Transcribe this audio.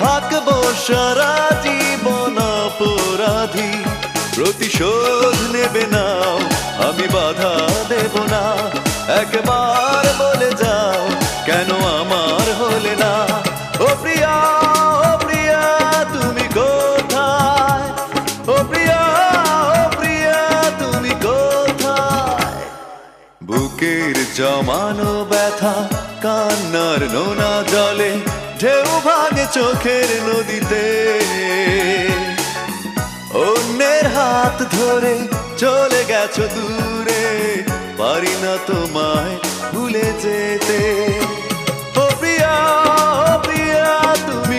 থাকবো সারা জীবন অপরাধী। প্রতিশোধ নেবে নাও, আমি বাধা দেব না। একবার বলে যাও, কেন আমার হলে না? ও প্রিয়া, ও প্রিয়া, তুমি কোথায়? ও প্রিয়া, ও প্রিয়া, তুমি কোথায়? বুকের জমানো ব্যথা কান্নার নোনা জলে ঢেউ ভাঙে চোখের নদীতে। অন্যের হাত ধরে চলে গেছো দূরে, পারি না তোমায় ভুলে যেতে।